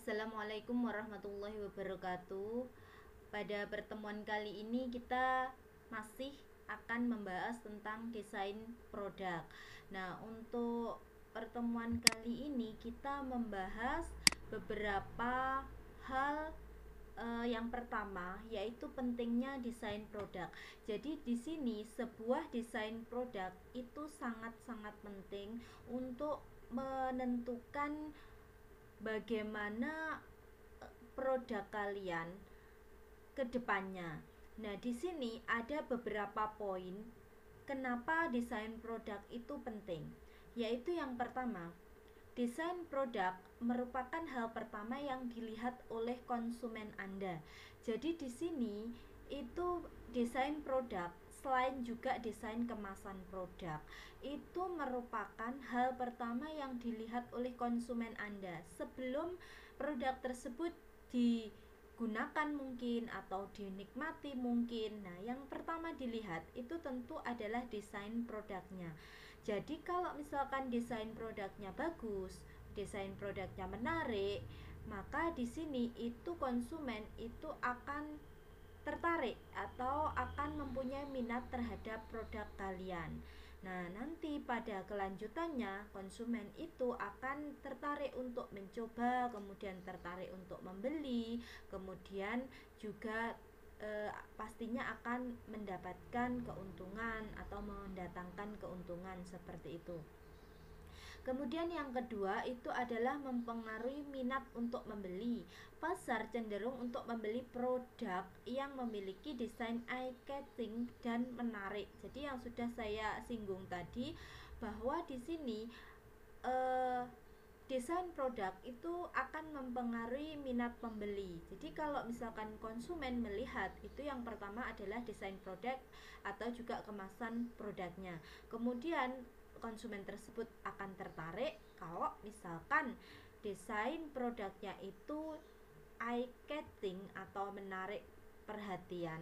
Assalamualaikum warahmatullahi wabarakatuh. Pada pertemuan kali ini kita masih akan membahas tentang desain produk. Nah, untuk pertemuan kali ini kita membahas beberapa hal. Yang pertama yaitu pentingnya desain produk. Jadi di sini sebuah desain produk itu sangat-sangat penting untuk menentukan bagaimana produk kalian ke depannya. Nah, di sini ada beberapa poin kenapa desain produk itu penting. Yaitu yang pertama, desain produk merupakan hal pertama yang dilihat oleh konsumen Anda. Jadi di sini itu desain produk selain juga desain kemasan produk itu merupakan hal pertama yang dilihat oleh konsumen Anda sebelum produk tersebut digunakan mungkin atau dinikmati mungkin. Nah, yang pertama dilihat itu tentu adalah desain produknya. Jadi kalau misalkan desain produknya bagus, desain produknya menarik, maka di sini itu konsumen itu akan tertarik atau akan mempunyai minat terhadap produk kalian. Nah, nanti pada kelanjutannya konsumen itu akan tertarik untuk mencoba, kemudian tertarik untuk membeli, kemudian juga pastinya akan mendapatkan keuntungan atau mendatangkan keuntungan seperti itu. Kemudian yang kedua itu adalah mempengaruhi minat untuk membeli. Pasar cenderung untuk membeli produk yang memiliki desain eye-catching dan menarik. Jadi yang sudah saya singgung tadi bahwa di sini desain produk itu akan mempengaruhi minat pembeli. Jadi kalau misalkan konsumen melihat, itu yang pertama adalah desain produk atau juga kemasan produknya. Kemudian konsumen tersebut akan tertarik kalau misalkan desain produknya itu eye catching atau menarik perhatian,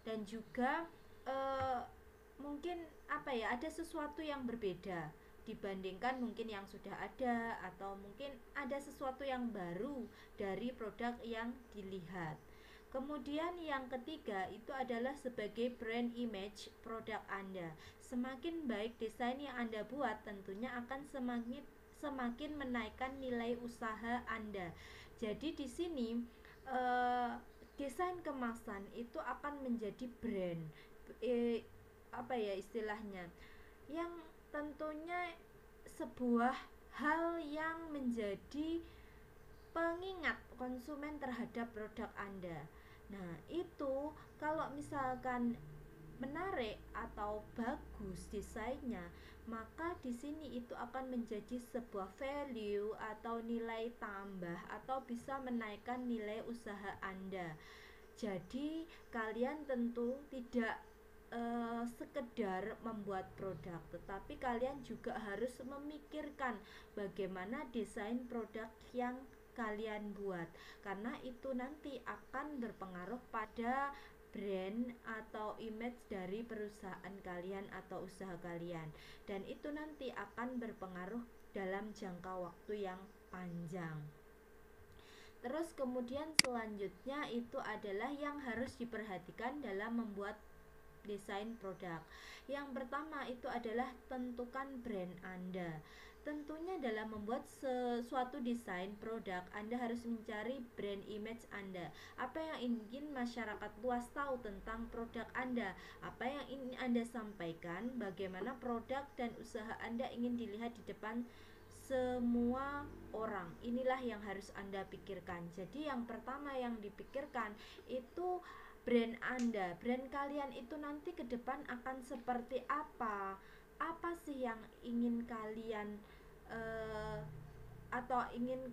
dan juga mungkin ada sesuatu yang berbeda dibandingkan mungkin yang sudah ada, atau mungkin ada sesuatu yang baru dari produk yang dilihat. Kemudian yang ketiga itu adalah sebagai brand image produk Anda. Semakin baik desain yang Anda buat, tentunya akan semakin menaikkan nilai usaha Anda. Jadi di sini desain kemasan itu akan menjadi brand, istilahnya, yang tentunya sebuah hal yang menjadi pengingat konsumen terhadap produk Anda. Nah, itu kalau misalkan menarik atau bagus desainnya, maka di sini itu akan menjadi sebuah value atau nilai tambah atau bisa menaikkan nilai usaha Anda. Jadi kalian tentu tidak sekedar membuat produk, tetapi kalian juga harus memikirkan bagaimana desain produk yang kalian buat, karena itu nanti akan berpengaruh pada brand atau image dari perusahaan kalian atau usaha kalian, dan itu nanti akan berpengaruh dalam jangka waktu yang panjang. Terus kemudian selanjutnya itu adalah yang harus diperhatikan dalam membuat desain produk. Yang pertama itu adalah tentukan brand Anda. Tentunya dalam membuat sesuatu desain produk, Anda harus mencari brand image Anda. Apa yang ingin masyarakat luas tahu tentang produk Anda? Apa yang ingin Anda sampaikan? Bagaimana produk dan usaha Anda ingin dilihat di depan semua orang? Inilah yang harus Anda pikirkan. Jadi yang pertama yang dipikirkan itu brand Anda. Brand kalian itu nanti ke depan akan seperti apa? Apa sih yang ingin kalian atau ingin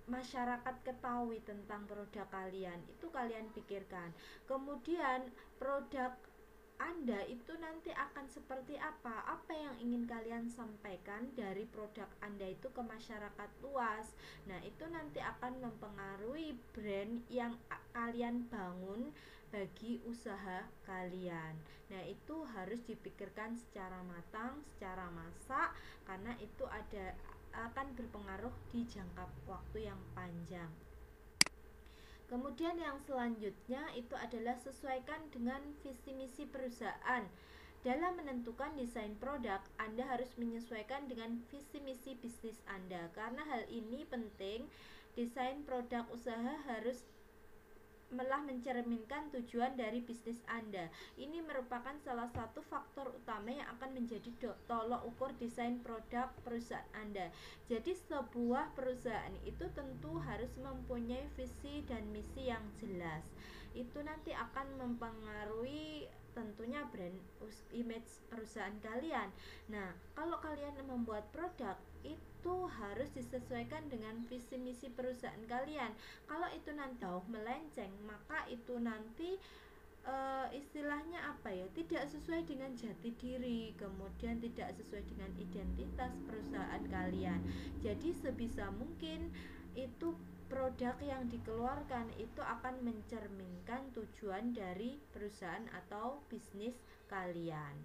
masyarakat ketahui tentang produk kalian? Itu kalian pikirkan. Kemudian produk Anda itu nanti akan seperti apa? Apa yang ingin kalian sampaikan dari produk Anda itu ke masyarakat luas? Nah, itu nanti akan mempengaruhi brand yang kalian bangun bagi usaha kalian. Nah, itu harus dipikirkan secara matang, secara masak, karena itu akan berpengaruh di jangka waktu yang panjang. Kemudian yang selanjutnya itu adalah sesuaikan dengan visi misi perusahaan. Dalam menentukan desain produk, Anda harus menyesuaikan dengan visi misi bisnis Anda. Karena hal ini penting, desain produk usaha harus malah mencerminkan tujuan dari bisnis Anda. Ini merupakan salah satu faktor utama yang akan menjadi tolok ukur desain produk perusahaan Anda. Jadi sebuah perusahaan itu tentu harus mempunyai visi dan misi yang jelas. Itu nanti akan mempengaruhi tentunya brand image perusahaan kalian. Nah, kalau kalian membuat produk itu harus disesuaikan dengan visi misi perusahaan kalian. Kalau itu nanti jauh melenceng, maka itu nanti istilahnya apa ya, tidak sesuai dengan jati diri, kemudian tidak sesuai dengan identitas perusahaan kalian. Jadi sebisa mungkin itu produk yang dikeluarkan itu akan mencerminkan tujuan dari perusahaan atau bisnis kalian.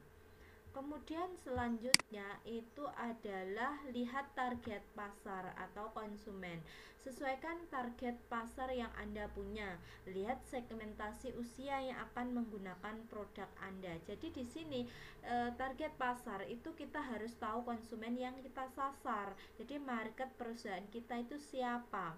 Kemudian selanjutnya itu adalah lihat target pasar atau konsumen. Sesuaikan target pasar yang Anda punya. Lihat segmentasi usia yang akan menggunakan produk Anda. Jadi di sini target pasar itu kita harus tahu konsumen yang kita sasar. Jadi market perusahaan kita itu siapa.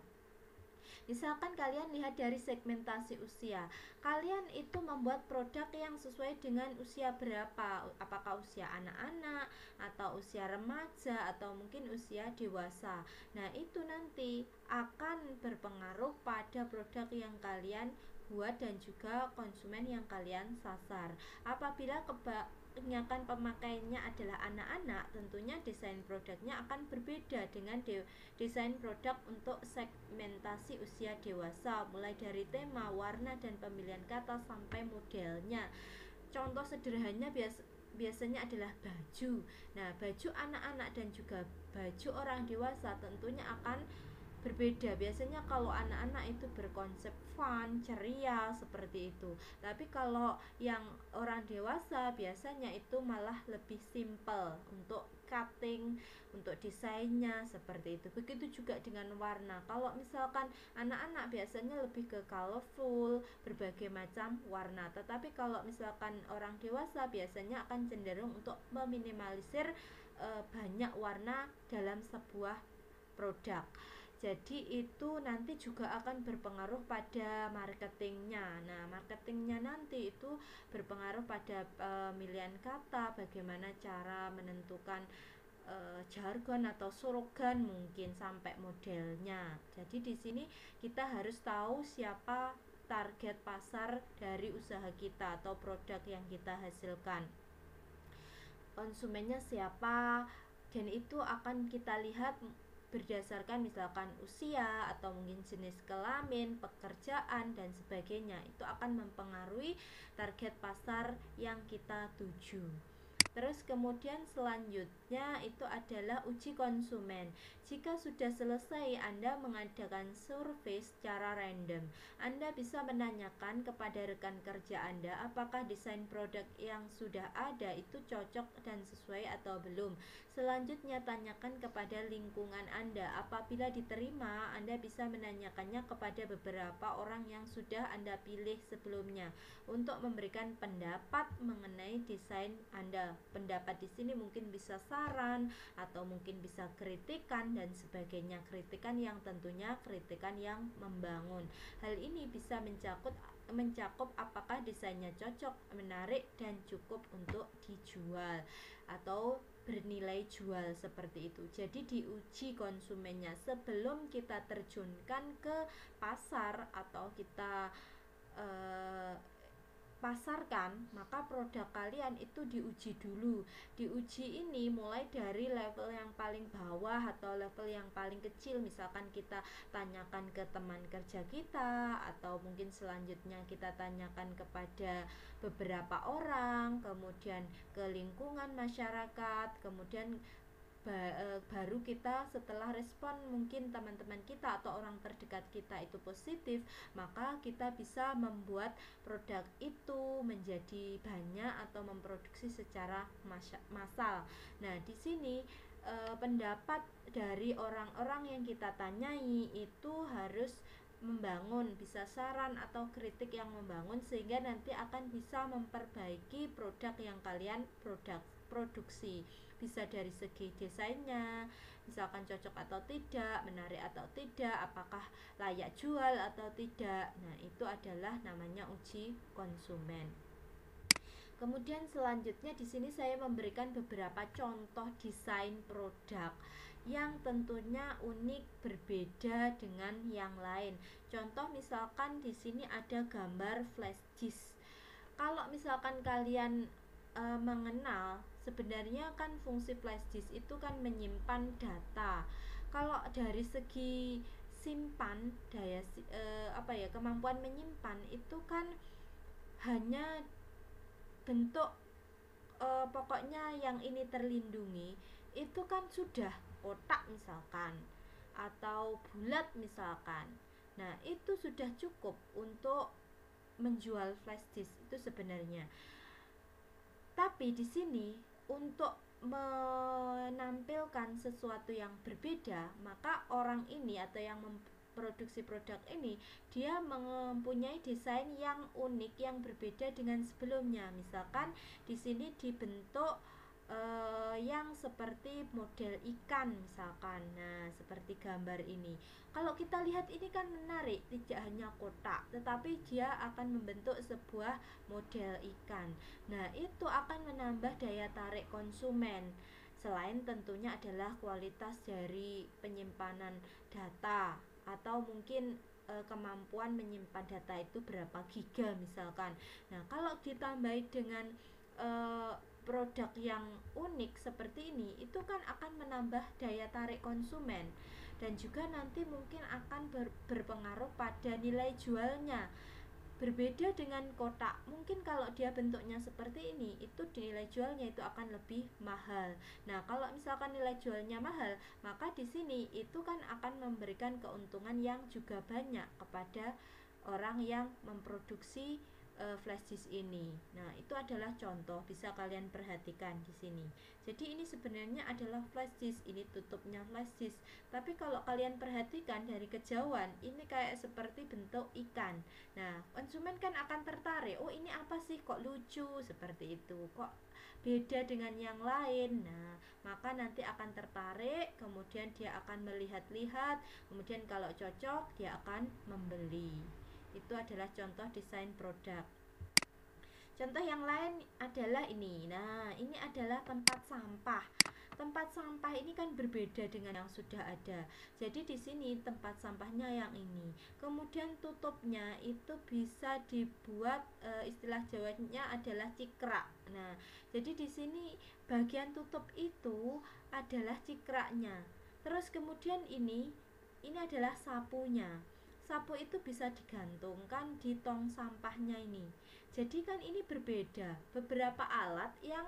Misalkan kalian lihat dari segmentasi usia, kalian itu membuat produk yang sesuai dengan usia berapa, apakah usia anak-anak atau usia remaja atau mungkin usia dewasa. Nah, itu nanti akan berpengaruh pada produk yang kalian buat dan juga konsumen yang kalian sasar. Apabila kebanyakan pemakainya adalah anak-anak, tentunya desain produknya akan berbeda dengan desain produk untuk segmentasi usia dewasa, mulai dari tema, warna, dan pemilihan kata sampai modelnya. Contoh sederhananya biasanya adalah baju. Nah, baju anak-anak dan juga baju orang dewasa tentunya akan berbeda. Biasanya kalau anak-anak itu berkonsep fun, ceria seperti itu. Tapi kalau yang orang dewasa biasanya itu malah lebih simple untuk cutting, untuk desainnya seperti itu. Begitu juga dengan warna. Kalau misalkan anak-anak biasanya lebih ke colorful, berbagai macam warna. Tetapi kalau misalkan orang dewasa biasanya akan cenderung untuk meminimalisir banyak warna dalam sebuah produk. Jadi itu nanti juga akan berpengaruh pada marketingnya. Nah, marketingnya nanti itu berpengaruh pada pemilihan kata, bagaimana cara menentukan jargon atau slogan mungkin sampai modelnya. Jadi di sini kita harus tahu siapa target pasar dari usaha kita atau produk yang kita hasilkan. Konsumennya siapa, dan itu akan kita lihat berdasarkan misalkan usia atau mungkin jenis kelamin, pekerjaan dan sebagainya. Itu akan mempengaruhi target pasar yang kita tuju. Terus kemudian selanjutnya itu adalah uji konsumen. Jika sudah selesai Anda mengadakan survei secara random, Anda bisa menanyakan kepada rekan kerja Anda apakah desain produk yang sudah ada itu cocok dan sesuai atau belum. Selanjutnya tanyakan kepada lingkungan Anda. Apabila diterima, Anda bisa menanyakannya kepada beberapa orang yang sudah Anda pilih sebelumnya untuk memberikan pendapat mengenai desain Anda. Pendapat di sini mungkin bisa saran atau mungkin bisa kritikan dan sebagainya. Kritikan yang tentunya kritikan yang membangun. Hal ini bisa mencakup apakah desainnya cocok, menarik dan cukup untuk dijual atau bernilai jual seperti itu. Jadi diuji konsumennya sebelum kita terjunkan ke pasar atau kita pasarkan, maka produk kalian itu diuji dulu. Diuji ini mulai dari level yang paling bawah atau level yang paling kecil. Misalkan kita tanyakan ke teman kerja kita, atau mungkin selanjutnya kita tanyakan kepada beberapa orang, kemudian ke lingkungan masyarakat, kemudian baru kita setelah respon mungkin teman-teman kita atau orang terdekat kita itu positif, maka kita bisa membuat produk itu menjadi banyak atau memproduksi secara massal. Nah, di sini pendapat dari orang-orang yang kita tanyai itu harus membangun, bisa saran atau kritik yang membangun, sehingga nanti akan bisa memperbaiki produk yang kalian produksi. Bisa dari segi desainnya, misalkan cocok atau tidak, menarik atau tidak, apakah layak jual atau tidak. Nah, itu adalah namanya uji konsumen. Kemudian selanjutnya di sini saya memberikan beberapa contoh desain produk yang tentunya unik, berbeda dengan yang lain. Contoh misalkan di sini ada gambar flash disk. Kalau misalkan kalian mengenal, sebenarnya kan fungsi flash disk itu kan menyimpan data. Kalau dari segi simpan daya kemampuan menyimpan itu kan hanya bentuk pokoknya yang ini terlindungi itu kan sudah kotak misalkan atau bulat misalkan. Nah, itu sudah cukup untuk menjual flash disk itu sebenarnya. Tapi di sini untuk menampilkan sesuatu yang berbeda, maka orang ini atau yang memproduksi produk ini dia mempunyai desain yang unik, yang berbeda dengan sebelumnya. Misalkan di sini dibentuk yang seperti model ikan misalkan. Nah, seperti gambar ini. Kalau kita lihat ini kan menarik, tidak hanya kotak, tetapi dia akan membentuk sebuah model ikan. Nah, itu akan menambah daya tarik konsumen. Selain tentunya adalah kualitas dari penyimpanan data atau mungkin kemampuan menyimpan data itu berapa giga misalkan. Nah, kalau ditambahi dengan produk yang unik seperti ini, itu kan akan menambah daya tarik konsumen dan juga nanti mungkin akan berpengaruh pada nilai jualnya. Berbeda dengan kotak, mungkin kalau dia bentuknya seperti ini, itu nilai jualnya itu akan lebih mahal. Nah, kalau misalkan nilai jualnya mahal, maka di sini itu kan akan memberikan keuntungan yang juga banyak kepada orang yang memproduksi flash disk ini. Nah, itu adalah contoh, bisa kalian perhatikan di sini. Jadi ini sebenarnya adalah flash disk, ini tutupnya flash disk. Tapi kalau kalian perhatikan dari kejauhan, ini kayak seperti bentuk ikan. Nah, konsumen kan akan tertarik. Oh, ini apa sih, kok lucu seperti itu, kok beda dengan yang lain. Nah, maka nanti akan tertarik, kemudian dia akan melihat-lihat, kemudian kalau cocok dia akan membeli. Itu adalah contoh desain produk. Contoh yang lain adalah ini. Nah, ini adalah tempat sampah. Tempat sampah ini kan berbeda dengan yang sudah ada. Jadi di sini tempat sampahnya yang ini. Kemudian tutupnya itu bisa dibuat istilah Jawanya adalah cikrak. Nah, jadi di sini bagian tutup itu adalah cikraknya. Terus kemudian ini adalah sapunya. Sapu itu bisa digantungkan di tong sampahnya ini. Jadi kan ini berbeda, beberapa alat yang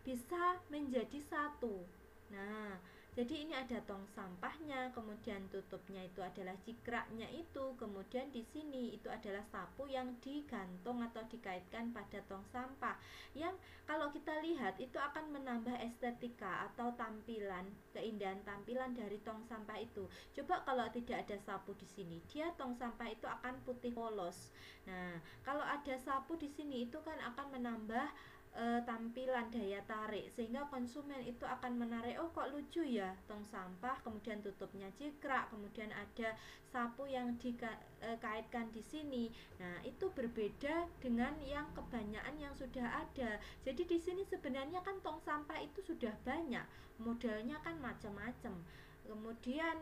bisa menjadi satu. Nah, jadi ini ada tong sampahnya, kemudian tutupnya itu adalah cikraknya itu, kemudian di sini itu adalah sapu yang digantung atau dikaitkan pada tong sampah. Yang kalau kita lihat itu akan menambah estetika atau tampilan, keindahan tampilan dari tong sampah itu. Coba kalau tidak ada sapu di sini, dia tong sampah itu akan putih polos. Nah, kalau ada sapu di sini itu kan akan menambah tampilan daya tarik, sehingga konsumen itu akan menarik. Oh, kok lucu ya tong sampah, kemudian tutupnya cikrak, kemudian ada sapu yang dikaitkan di sini. Nah, itu berbeda dengan yang kebanyakan yang sudah ada. Jadi di sini sebenarnya kan tong sampah itu sudah banyak, modelnya kan macam-macam, kemudian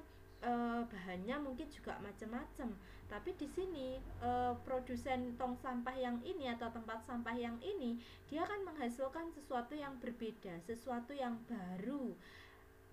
bahannya mungkin juga macam-macam. Tapi di sini produsen tong sampah yang ini atau tempat sampah yang ini, dia akan menghasilkan sesuatu yang berbeda, sesuatu yang baru.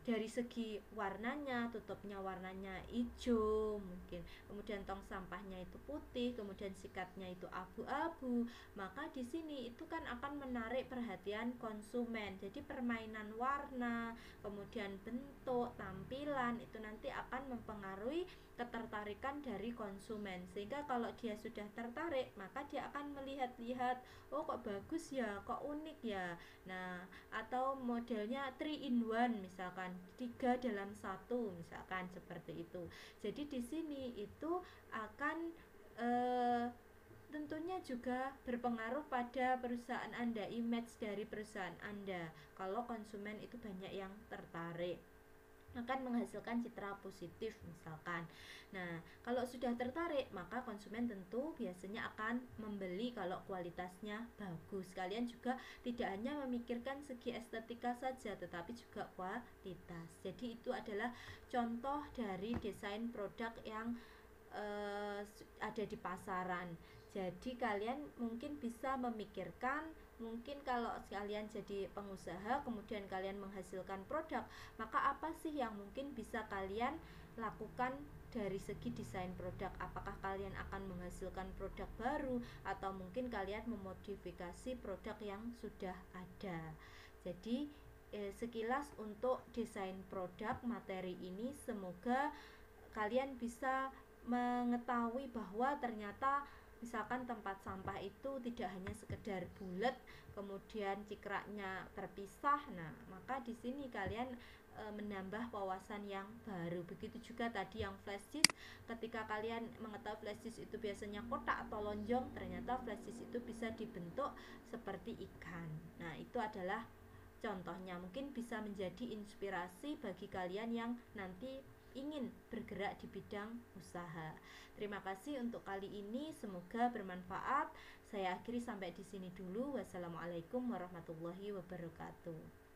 Dari segi warnanya, tutupnya warnanya hijau mungkin, kemudian tong sampahnya itu putih, kemudian sikatnya itu abu-abu. Maka di sini itu kan akan menarik perhatian konsumen. Jadi permainan warna, kemudian bentuk, tampilan itu nanti akan mempengaruhi ketertarikan dari konsumen, sehingga kalau dia sudah tertarik maka dia akan melihat-lihat, oh kok bagus ya, kok unik ya. Nah, atau modelnya 3 in 1 misalkan, 3 dalam satu misalkan seperti itu. Jadi di sini itu akan tentunya juga berpengaruh pada perusahaan Anda, image dari perusahaan Anda. Kalau konsumen itu banyak yang tertarik, akan menghasilkan citra positif misalkan. Nah, kalau sudah tertarik, maka konsumen tentu biasanya akan membeli kalau kualitasnya bagus. Kalian juga tidak hanya memikirkan segi estetika saja, tetapi juga kualitas. Jadi itu adalah contoh dari desain produk yang ada di pasaran. Jadi kalian mungkin bisa memikirkan, mungkin kalau kalian jadi pengusaha kemudian kalian menghasilkan produk, maka apa sih yang mungkin bisa kalian lakukan dari segi desain produk? Apakah kalian akan menghasilkan produk baru atau mungkin kalian memodifikasi produk yang sudah ada? Jadi sekilas untuk desain produk materi ini, semoga kalian bisa mengetahui bahwa ternyata misalkan tempat sampah itu tidak hanya sekedar bulat kemudian cikraknya terpisah. Nah, maka di sini kalian menambah wawasan yang baru. Begitu juga tadi yang flash disk, ketika kalian mengetahui flash disk itu biasanya kotak atau lonjong, ternyata flash disk itu bisa dibentuk seperti ikan. Nah, itu adalah contohnya, mungkin bisa menjadi inspirasi bagi kalian yang nanti ingin bergerak di bidang usaha. Terima kasih untuk kali ini, semoga bermanfaat. Saya akhiri sampai di sini dulu. Wassalamualaikum warahmatullahi wabarakatuh.